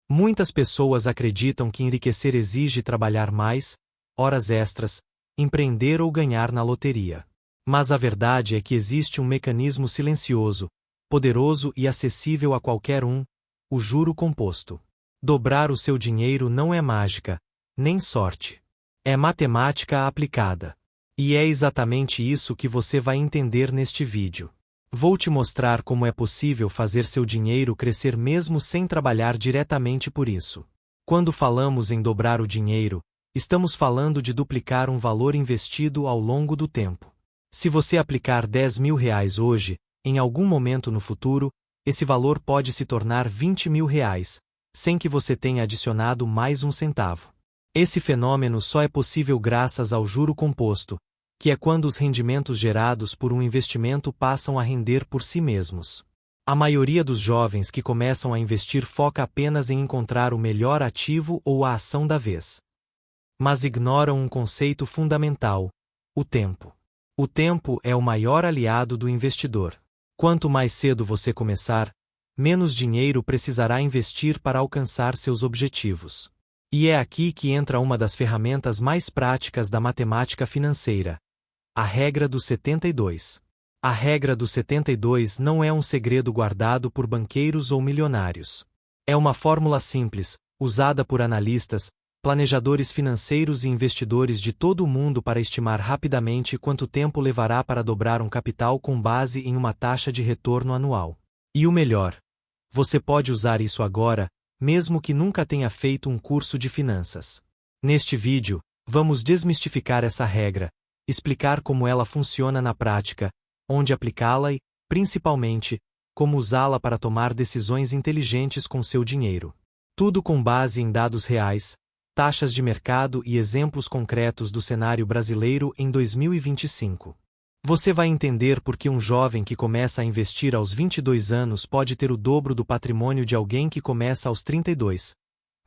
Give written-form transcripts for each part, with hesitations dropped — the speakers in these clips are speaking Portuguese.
Muitas pessoas acreditam que enriquecer exige trabalhar mais, horas extras, empreender ou ganhar na loteria. Mas a verdade é que existe um mecanismo silencioso, poderoso e acessível a qualquer um: o juro composto. Dobrar o seu dinheiro não é mágica, nem sorte. É matemática aplicada. E é exatamente isso que você vai entender neste vídeo. Vou te mostrar como é possível fazer seu dinheiro crescer mesmo sem trabalhar diretamente por isso. Quando falamos em dobrar o dinheiro, estamos falando de duplicar um valor investido ao longo do tempo. Se você aplicar R$ 10.000 hoje, em algum momento no futuro, esse valor pode se tornar R$ 20.000, sem que você tenha adicionado mais um centavo. Esse fenômeno só é possível graças ao juro composto, que é quando os rendimentos gerados por um investimento passam a render por si mesmos. A maioria dos jovens que começam a investir foca apenas em encontrar o melhor ativo ou a ação da vez. Mas ignoram um conceito fundamental: o tempo. O tempo é o maior aliado do investidor. Quanto mais cedo você começar, menos dinheiro precisará investir para alcançar seus objetivos. E é aqui que entra uma das ferramentas mais práticas da matemática financeira: a regra dos 72. A regra dos 72 não é um segredo guardado por banqueiros ou milionários. É uma fórmula simples, usada por analistas, planejadores financeiros e investidores de todo o mundo para estimar rapidamente quanto tempo levará para dobrar um capital com base em uma taxa de retorno anual. E o melhor: você pode usar isso agora, mesmo que nunca tenha feito um curso de finanças. Neste vídeo, vamos desmistificar essa regra, explicar como ela funciona na prática, onde aplicá-la e, principalmente, como usá-la para tomar decisões inteligentes com seu dinheiro. Tudo com base em dados reais, taxas de mercado e exemplos concretos do cenário brasileiro em 2025. Você vai entender por que um jovem que começa a investir aos 22 anos pode ter o dobro do patrimônio de alguém que começa aos 32,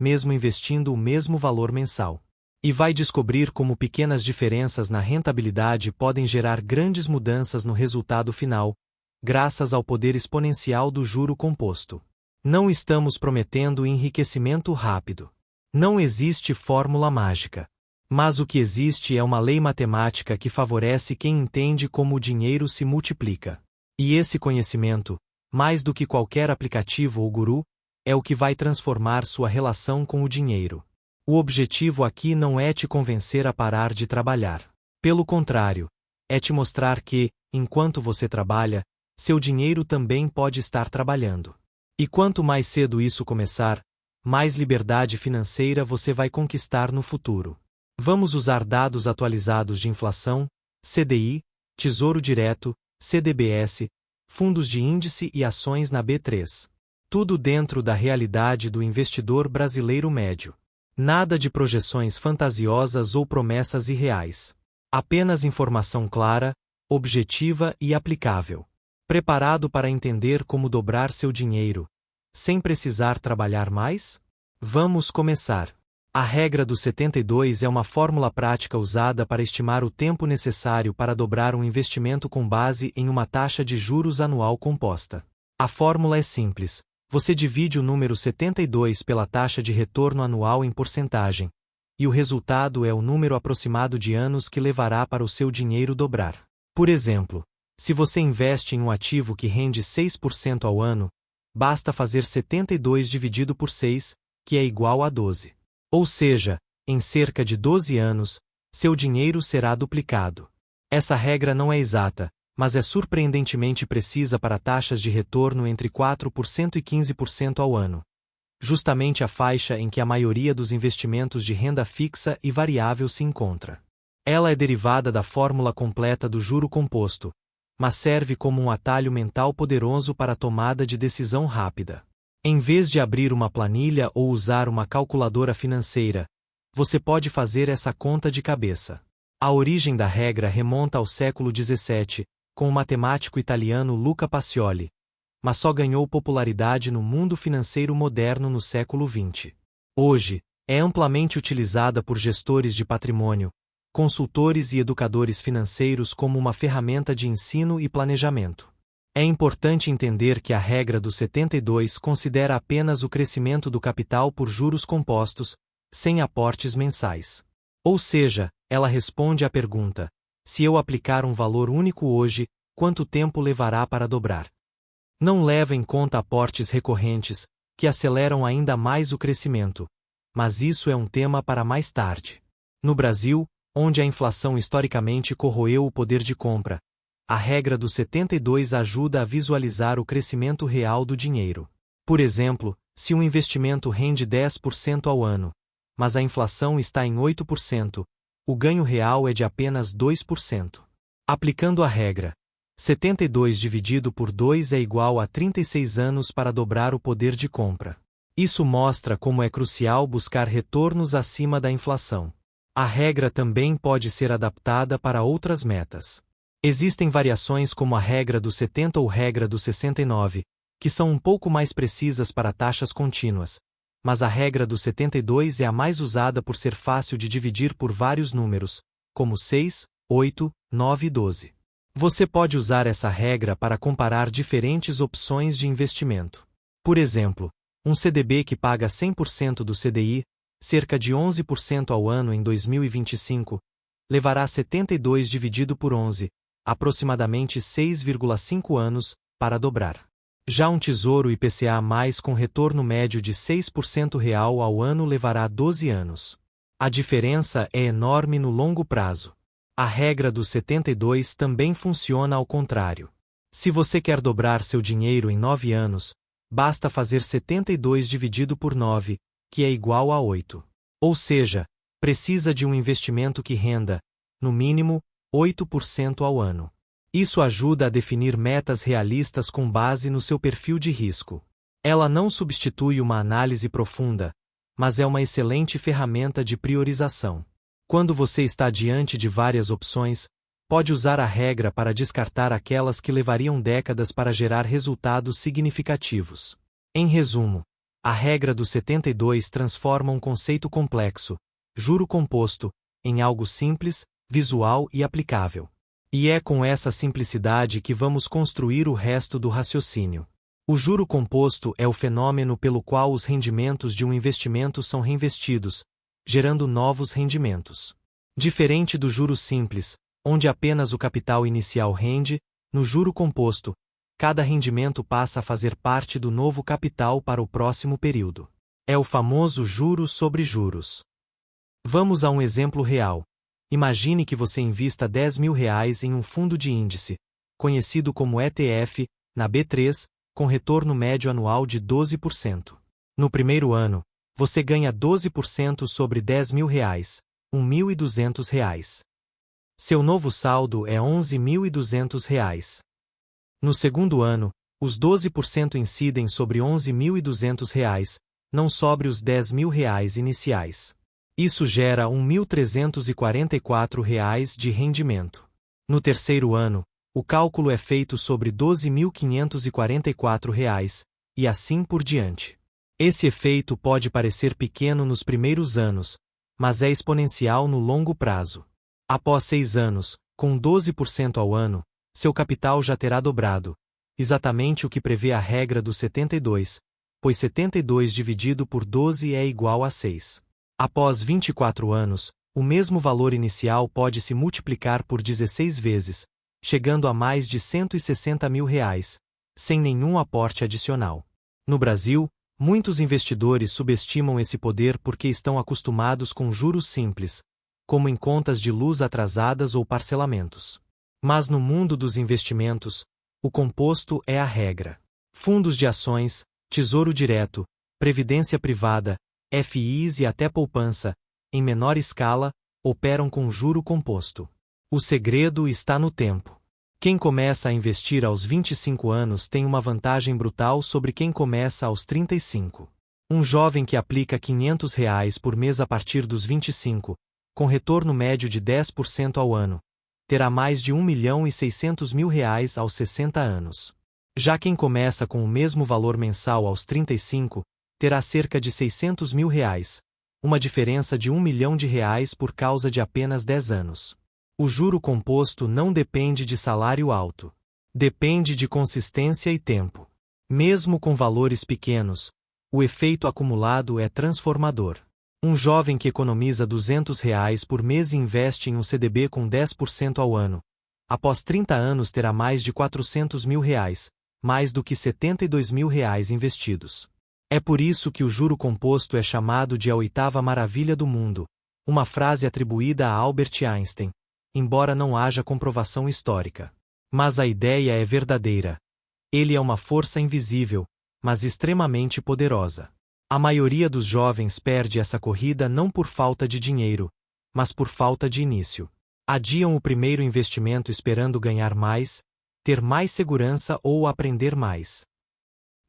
mesmo investindo o mesmo valor mensal. E vai descobrir como pequenas diferenças na rentabilidade podem gerar grandes mudanças no resultado final, graças ao poder exponencial do juro composto. Não estamos prometendo enriquecimento rápido. Não existe fórmula mágica. Mas o que existe é uma lei matemática que favorece quem entende como o dinheiro se multiplica. E esse conhecimento, mais do que qualquer aplicativo ou guru, é o que vai transformar sua relação com o dinheiro. O objetivo aqui não é te convencer a parar de trabalhar. Pelo contrário, é te mostrar que, enquanto você trabalha, seu dinheiro também pode estar trabalhando. E quanto mais cedo isso começar, mais liberdade financeira você vai conquistar no futuro. Vamos usar dados atualizados de inflação, CDI, Tesouro Direto, CDBS, fundos de índice e ações na B3. Tudo dentro da realidade do investidor brasileiro médio. Nada de projeções fantasiosas ou promessas irreais. Apenas informação clara, objetiva e aplicável. Preparado para entender como dobrar seu dinheiro, sem precisar trabalhar mais? Vamos começar. A regra dos 72 é uma fórmula prática usada para estimar o tempo necessário para dobrar um investimento com base em uma taxa de juros anual composta. A fórmula é simples. Você divide o número 72 pela taxa de retorno anual em porcentagem, e o resultado é o número aproximado de anos que levará para o seu dinheiro dobrar. Por exemplo, se você investe em um ativo que rende 6% ao ano, basta fazer 72 dividido por 6, que é igual a 12. Ou seja, em cerca de 12 anos, seu dinheiro será duplicado. Essa regra não é exata, mas é surpreendentemente precisa para taxas de retorno entre 4% e 15% ao ano. Justamente a faixa em que a maioria dos investimentos de renda fixa e variável se encontra. Ela é derivada da fórmula completa do juro composto, mas serve como um atalho mental poderoso para a tomada de decisão rápida. Em vez de abrir uma planilha ou usar uma calculadora financeira, você pode fazer essa conta de cabeça. A origem da regra remonta ao século XVII, com o matemático italiano Luca Pacioli, mas só ganhou popularidade no mundo financeiro moderno no século XX. Hoje, é amplamente utilizada por gestores de patrimônio, consultores e educadores financeiros como uma ferramenta de ensino e planejamento. É importante entender que a regra dos 72 considera apenas o crescimento do capital por juros compostos, sem aportes mensais. Ou seja, ela responde à pergunta: se eu aplicar um valor único hoje, quanto tempo levará para dobrar? Não leva em conta aportes recorrentes, que aceleram ainda mais o crescimento. Mas isso é um tema para mais tarde. No Brasil, onde a inflação historicamente corroeu o poder de compra, a regra dos 72 ajuda a visualizar o crescimento real do dinheiro. Por exemplo, se um investimento rende 10% ao ano, mas a inflação está em 8%, o ganho real é de apenas 2%. Aplicando a regra, 72 dividido por 2 é igual a 36 anos para dobrar o poder de compra. Isso mostra como é crucial buscar retornos acima da inflação. A regra também pode ser adaptada para outras metas. Existem variações como a regra dos 70 ou regra dos 69, que são um pouco mais precisas para taxas contínuas, mas a regra dos 72 é a mais usada por ser fácil de dividir por vários números, como 6, 8, 9 e 12. Você pode usar essa regra para comparar diferentes opções de investimento. Por exemplo, um CDB que paga 100% do CDI, cerca de 11% ao ano em 2025, levará 72 dividido por 11, aproximadamente 6,5 anos, para dobrar. Já um tesouro IPCA+, com retorno médio de 6% real ao ano levará 12 anos. A diferença é enorme no longo prazo. A regra dos 72 também funciona ao contrário. Se você quer dobrar seu dinheiro em 9 anos, basta fazer 72 dividido por 9, que é igual a 8. Ou seja, precisa de um investimento que renda, no mínimo, 8% ao ano. Isso ajuda a definir metas realistas com base no seu perfil de risco. Ela não substitui uma análise profunda, mas é uma excelente ferramenta de priorização. Quando você está diante de várias opções, pode usar a regra para descartar aquelas que levariam décadas para gerar resultados significativos. Em resumo, a regra dos 72 transforma um conceito complexo, juro composto, em algo simples, visual e aplicável. E é com essa simplicidade que vamos construir o resto do raciocínio. O juro composto é o fenômeno pelo qual os rendimentos de um investimento são reinvestidos, gerando novos rendimentos. Diferente do juro simples, onde apenas o capital inicial rende, no juro composto, cada rendimento passa a fazer parte do novo capital para o próximo período. É o famoso juros sobre juros. Vamos a um exemplo real. Imagine que você invista R$ 10.000 em um fundo de índice, conhecido como ETF, na B3, com retorno médio anual de 12%. No primeiro ano, você ganha 12% sobre R$ 10.000, R$ 1.200. Seu novo saldo é R$ 11.200. No segundo ano, os 12% incidem sobre R$ 11.200, não sobre os R$ 10.000 iniciais. Isso gera R$ 1.344 de rendimento. No terceiro ano, o cálculo é feito sobre R$ 12.544, e assim por diante. Esse efeito pode parecer pequeno nos primeiros anos, mas é exponencial no longo prazo. Após 6 anos, com 12% ao ano, seu capital já terá dobrado, exatamente o que prevê a regra dos 72, pois 72 dividido por 12 é igual a 6. Após 24 anos, o mesmo valor inicial pode se multiplicar por 16 vezes, chegando a mais de R$ 160 mil, sem nenhum aporte adicional. No Brasil, muitos investidores subestimam esse poder porque estão acostumados com juros simples, como em contas de luz atrasadas ou parcelamentos. Mas no mundo dos investimentos, o composto é a regra. Fundos de ações, tesouro direto, previdência privada, FIs e até poupança, em menor escala, operam com juro composto. O segredo está no tempo. Quem começa a investir aos 25 anos tem uma vantagem brutal sobre quem começa aos 35. Um jovem que aplica R$ 500 por mês a partir dos 25, com retorno médio de 10% ao ano, terá mais de R$ 1.600.000 aos 60 anos. Já quem começa com o mesmo valor mensal aos 35, terá cerca de R$ 600 mil, uma diferença de R$ 1 milhão por causa de apenas 10 anos. O juro composto não depende de salário alto. Depende de consistência e tempo. Mesmo com valores pequenos, o efeito acumulado é transformador. Um jovem que economiza R$ 200 por mês e investe em um CDB com 10% ao ano, após 30 anos terá mais de R$ 400 mil, mais do que R$ 72 mil investidos. É por isso que o juro composto é chamado de a oitava maravilha do mundo, uma frase atribuída a Albert Einstein, embora não haja comprovação histórica. Mas a ideia é verdadeira. Ele é uma força invisível, mas extremamente poderosa. A maioria dos jovens perde essa corrida não por falta de dinheiro, mas por falta de início. Adiam o primeiro investimento esperando ganhar mais, ter mais segurança ou aprender mais.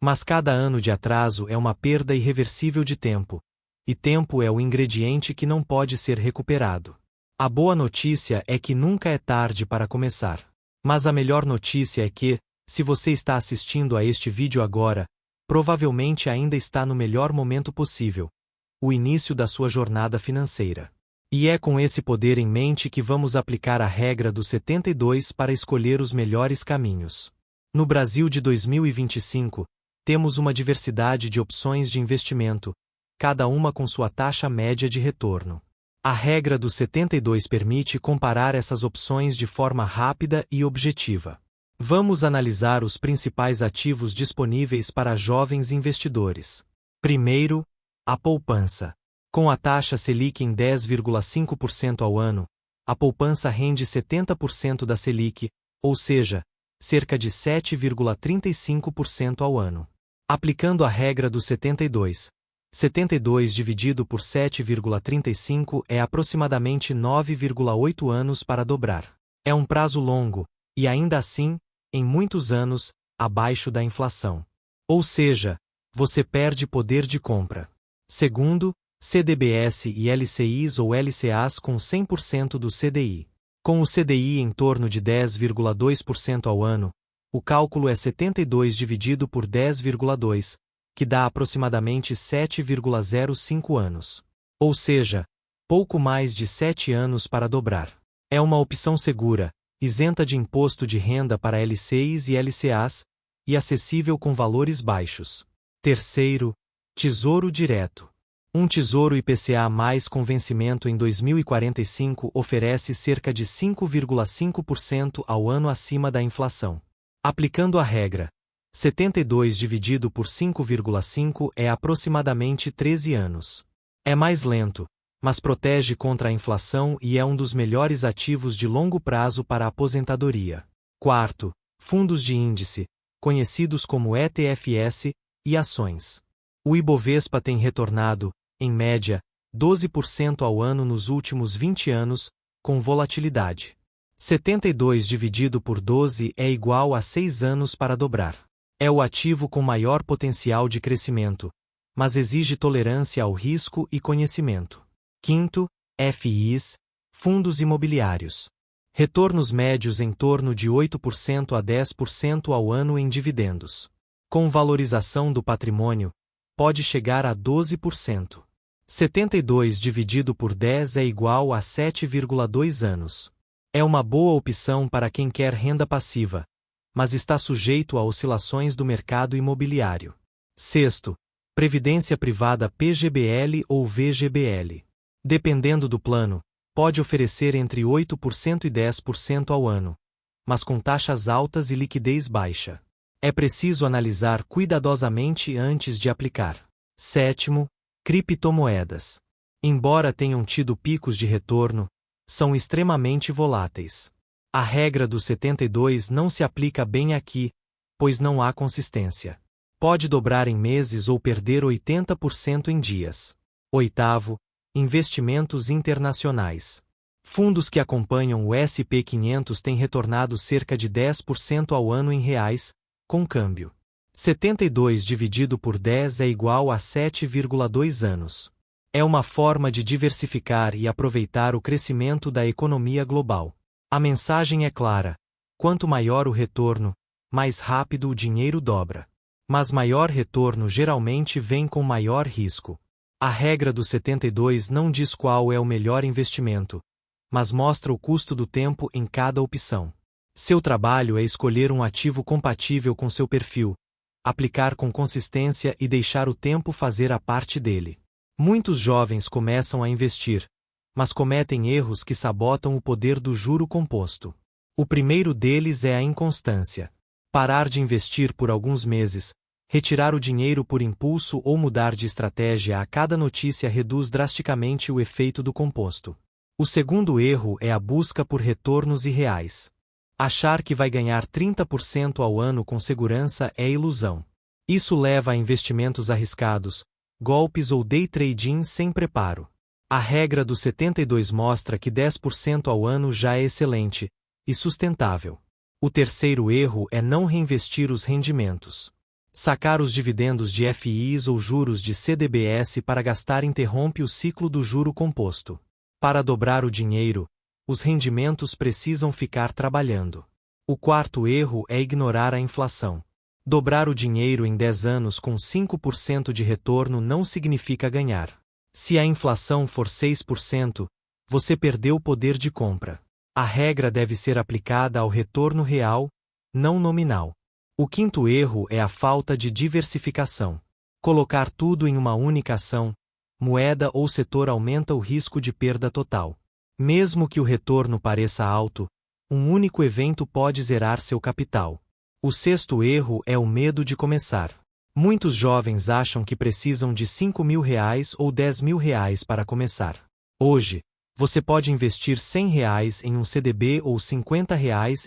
Mas cada ano de atraso é uma perda irreversível de tempo, e tempo é o ingrediente que não pode ser recuperado. A boa notícia é que nunca é tarde para começar. Mas a melhor notícia é que, se você está assistindo a este vídeo agora, provavelmente ainda está no melhor momento possível, o início da sua jornada financeira. E é com esse poder em mente que vamos aplicar a regra dos 72 para escolher os melhores caminhos. No Brasil de 2025, temos uma diversidade de opções de investimento, cada uma com sua taxa média de retorno. A regra dos 72 permite comparar essas opções de forma rápida e objetiva. Vamos analisar os principais ativos disponíveis para jovens investidores. Primeiro, a poupança. Com a taxa Selic em 10,5% ao ano, a poupança rende 70% da Selic, ou seja, cerca de 7,35% ao ano. Aplicando a regra dos 72 dividido por 7,35 é aproximadamente 9,8 anos para dobrar. É um prazo longo, e ainda assim, em muitos anos, abaixo da inflação. Ou seja, você perde poder de compra. Segundo, CDBs e LCIs ou LCAs com 100% do CDI. Com o CDI em torno de 10,2% ao ano, o cálculo é 72 dividido por 10,2, que dá aproximadamente 7,05 anos. Ou seja, pouco mais de 7 anos para dobrar. É uma opção segura, isenta de imposto de renda para LCIs e LCAs, e acessível com valores baixos. Terceiro, Tesouro Direto. Um Tesouro IPCA+ com vencimento em 2045 oferece cerca de 5,5% ao ano acima da inflação. Aplicando a regra, 72 dividido por 5,5 é aproximadamente 13 anos. É mais lento, mas protege contra a inflação e é um dos melhores ativos de longo prazo para a aposentadoria. Quarto, fundos de índice, conhecidos como ETFs, e ações. O Ibovespa tem retornado, em média, 12% ao ano nos últimos 20 anos, com volatilidade. 72 dividido por 12 é igual a 6 anos para dobrar. É o ativo com maior potencial de crescimento, mas exige tolerância ao risco e conhecimento. Quinto, FIs, fundos imobiliários. Retornos médios em torno de 8% a 10% ao ano em dividendos. Com valorização do patrimônio, pode chegar a 12%. 72 dividido por 10 é igual a 7,2 anos. É uma boa opção para quem quer renda passiva, mas está sujeito a oscilações do mercado imobiliário. Sexto, previdência privada PGBL ou VGBL. Dependendo do plano, pode oferecer entre 8% e 10% ao ano, mas com taxas altas e liquidez baixa. É preciso analisar cuidadosamente antes de aplicar. Sétimo, criptomoedas. Embora tenham tido picos de retorno, são extremamente voláteis. A regra dos 72 não se aplica bem aqui, pois não há consistência. Pode dobrar em meses ou perder 80% em dias. Oitavo, investimentos internacionais. Fundos que acompanham o SP500 têm retornado cerca de 10% ao ano em reais, com câmbio. 72 dividido por 10 é igual a 7,2 anos. É uma forma de diversificar e aproveitar o crescimento da economia global. A mensagem é clara: quanto maior o retorno, mais rápido o dinheiro dobra. Mas maior retorno geralmente vem com maior risco. A regra dos 72 não diz qual é o melhor investimento, mas mostra o custo do tempo em cada opção. Seu trabalho é escolher um ativo compatível com seu perfil, aplicar com consistência e deixar o tempo fazer a parte dele. Muitos jovens começam a investir, mas cometem erros que sabotam o poder do juro composto. O primeiro deles é a inconstância. Parar de investir por alguns meses, retirar o dinheiro por impulso ou mudar de estratégia a cada notícia reduz drasticamente o efeito do composto. O segundo erro é a busca por retornos irreais. Achar que vai ganhar 30% ao ano com segurança é ilusão. Isso leva a investimentos arriscados, golpes ou day trading sem preparo. A regra dos 72 mostra que 10% ao ano já é excelente e sustentável. O terceiro erro é não reinvestir os rendimentos. Sacar os dividendos de FIs ou juros de CDBs para gastar interrompe o ciclo do juro composto. Para dobrar o dinheiro, os rendimentos precisam ficar trabalhando. O quarto erro é ignorar a inflação. Dobrar o dinheiro em 10 anos com 5% de retorno não significa ganhar. Se a inflação for 6%, você perdeu o poder de compra. A regra deve ser aplicada ao retorno real, não nominal. O quinto erro é a falta de diversificação. Colocar tudo em uma única ação, moeda ou setor aumenta o risco de perda total. Mesmo que o retorno pareça alto, um único evento pode zerar seu capital. O sexto erro é o medo de começar. Muitos jovens acham que precisam de R$ 5.000 ou R$ 10.000 para começar. Hoje, você pode investir R$ 100 em um CDB ou R$ 50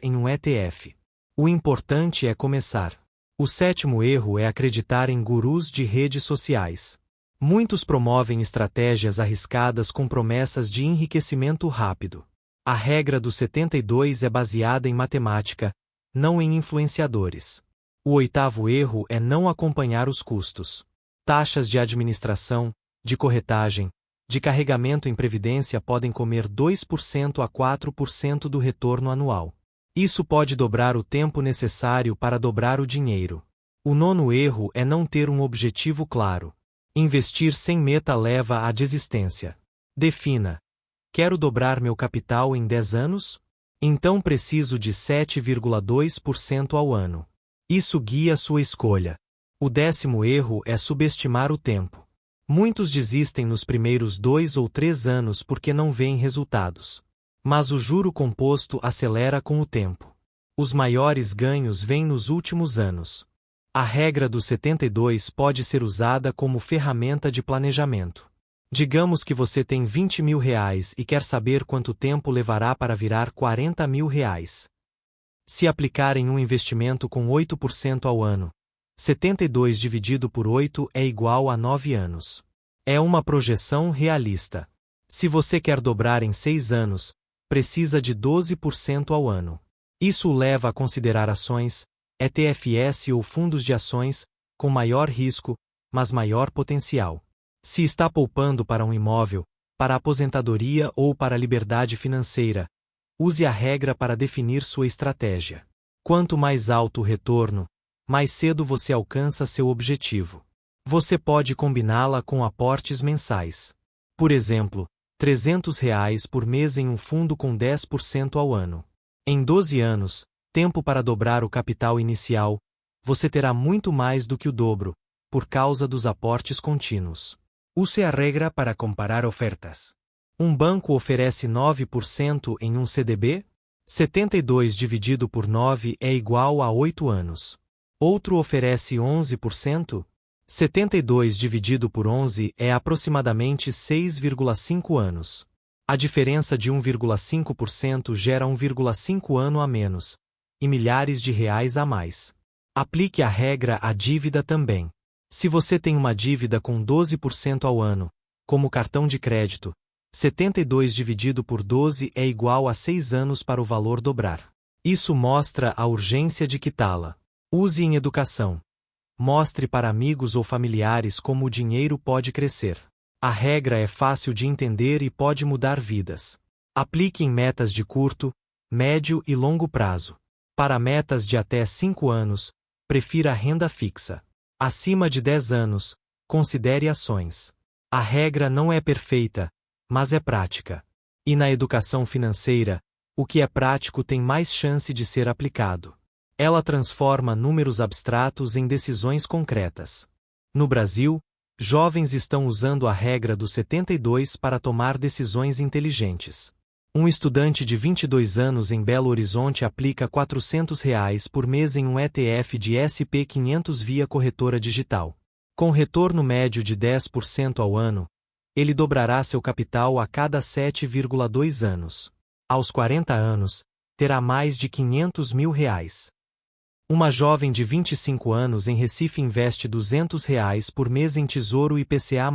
em um ETF. O importante é começar. O sétimo erro é acreditar em gurus de redes sociais. Muitos promovem estratégias arriscadas com promessas de enriquecimento rápido. A regra dos 72 é baseada em matemática, não em influenciadores. O oitavo erro é não acompanhar os custos. Taxas de administração, de corretagem, de carregamento em previdência podem comer 2% a 4% do retorno anual. Isso pode dobrar o tempo necessário para dobrar o dinheiro. O nono erro é não ter um objetivo claro. Investir sem meta leva à desistência. Defina: quero dobrar meu capital em 10 anos? Então preciso de 7,2% ao ano. Isso guia sua escolha. O décimo erro é subestimar o tempo. Muitos desistem nos primeiros 2 ou 3 anos porque não veem resultados. Mas o juro composto acelera com o tempo. Os maiores ganhos vêm nos últimos anos. A regra dos 72 pode ser usada como ferramenta de planejamento. Digamos que você tem R$ 20.000 e quer saber quanto tempo levará para virar R$ 40.000. Se aplicar em um investimento com 8% ao ano, 72 dividido por 8 é igual a 9 anos. É uma projeção realista. Se você quer dobrar em 6 anos, precisa de 12% ao ano. Isso o leva a considerar ações, ETFs ou fundos de ações, com maior risco, mas maior potencial. Se está poupando para um imóvel, para aposentadoria ou para a liberdade financeira, use a regra para definir sua estratégia. Quanto mais alto o retorno, mais cedo você alcança seu objetivo. Você pode combiná-la com aportes mensais. Por exemplo, R$ 300 por mês em um fundo com 10% ao ano. Em 12 anos, tempo para dobrar o capital inicial, você terá muito mais do que o dobro, por causa dos aportes contínuos. Use a regra para comparar ofertas. Um banco oferece 9% em um CDB? 72 dividido por 9 é igual a 8 anos. Outro oferece 11%? 72 dividido por 11 é aproximadamente 6,5 anos. A diferença de 1,5% gera 1,5 ano a menos, e milhares de reais a mais. Aplique a regra à dívida também. Se você tem uma dívida com 12% ao ano, como cartão de crédito, 72 dividido por 12 é igual a 6 anos para o valor dobrar. Isso mostra a urgência de quitá-la. Use em educação. Mostre para amigos ou familiares como o dinheiro pode crescer. A regra é fácil de entender e pode mudar vidas. Aplique em metas de curto, médio e longo prazo. Para metas de até 5 anos, prefira a renda fixa. Acima de 10 anos, considere ações. A regra não é perfeita, mas é prática. E na educação financeira, O que é prático tem mais chance de ser aplicado. Ela transforma números abstratos em decisões concretas. No Brasil, jovens estão usando a regra do 72 para tomar decisões inteligentes. Um estudante de 22 anos em Belo Horizonte aplica R$ 400 por mês em um ETF de SP500 via corretora digital. Com retorno médio de 10% ao ano, ele dobrará seu capital a cada 7,2 anos. Aos 40 anos, terá mais de R$ 500 mil. Uma jovem de 25 anos em Recife investe R$ 200 por mês em Tesouro IPCA+.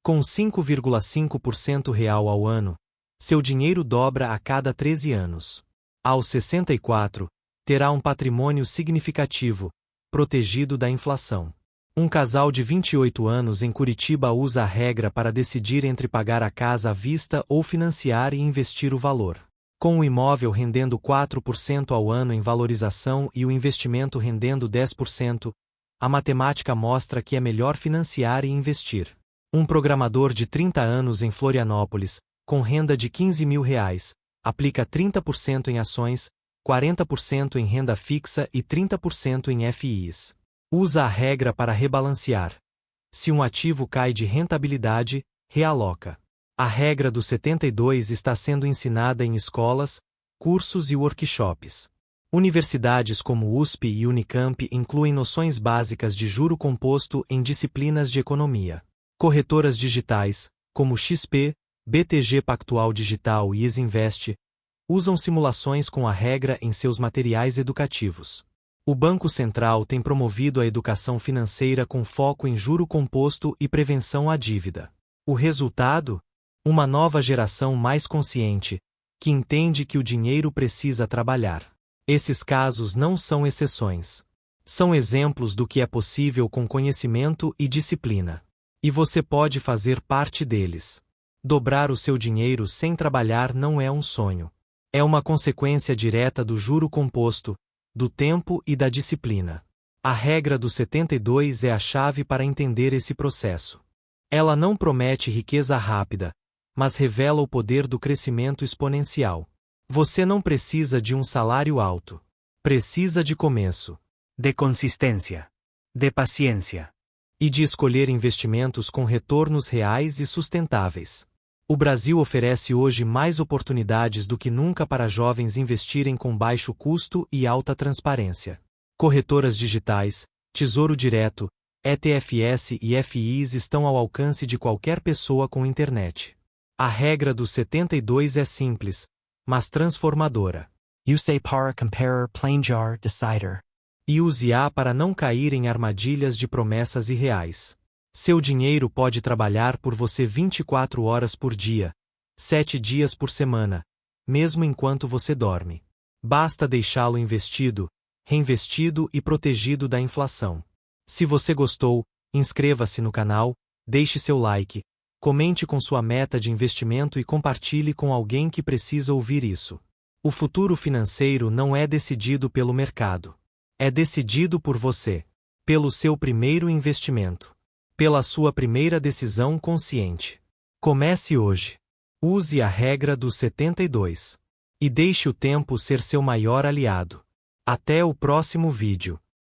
Com 5,5% real ao ano, seu dinheiro dobra a cada 13 anos. Aos 64, terá um patrimônio significativo, protegido da inflação. Um casal de 28 anos em Curitiba usa a regra para decidir entre pagar a casa à vista ou financiar e investir o valor. Com o imóvel rendendo 4% ao ano em valorização e o investimento rendendo 10%, a matemática mostra que é melhor financiar e investir. Um programador de 30 anos em Florianópolis, com renda de R$ 15 mil, aplica 30% em ações, 40% em renda fixa e 30% em FIs. Usa a regra para rebalancear. Se um ativo cai de rentabilidade, realoca. A regra do 72 está sendo ensinada em escolas, cursos e workshops. Universidades como USP e Unicamp incluem noções básicas de juro composto em disciplinas de economia. Corretoras digitais, como XP, BTG Pactual Digital e Exinvest, usam simulações com a regra em seus materiais educativos. O Banco Central tem promovido a educação financeira com foco em juro composto e prevenção à dívida. O resultado? Uma nova geração mais consciente, que entende que o dinheiro precisa trabalhar. Esses casos não são exceções. São exemplos do que é possível com conhecimento e disciplina. E você pode fazer parte deles. Dobrar o seu dinheiro sem trabalhar não é um sonho. É uma consequência direta do juro composto, do tempo e da disciplina. A regra do 72 é a chave para entender esse processo. Ela não promete riqueza rápida, mas revela o poder do crescimento exponencial. Você não precisa de um salário alto. Precisa de começo, de consistência, de paciência e de escolher investimentos com retornos reais e sustentáveis. O Brasil oferece hoje mais oportunidades do que nunca para jovens investirem com baixo custo e alta transparência. Corretoras digitais, Tesouro Direto, ETFs e FIs estão ao alcance de qualquer pessoa com internet. A regra dos 72 é simples, mas transformadora. Use para comparar planejar decider. E use-a para não cair em armadilhas de promessas irreais. Seu dinheiro pode trabalhar por você 24 horas por dia, 7 dias por semana, mesmo enquanto você dorme. Basta deixá-lo investido, reinvestido e protegido da inflação. Se você gostou, inscreva-se no canal, deixe seu like, comente com sua meta de investimento e compartilhe com alguém que precisa ouvir isso. O futuro financeiro não é decidido pelo mercado. É decidido por você. Pelo seu primeiro investimento. Pela sua primeira decisão consciente. Comece hoje. Use a regra dos 72. E deixe o tempo ser seu maior aliado. Até o próximo vídeo.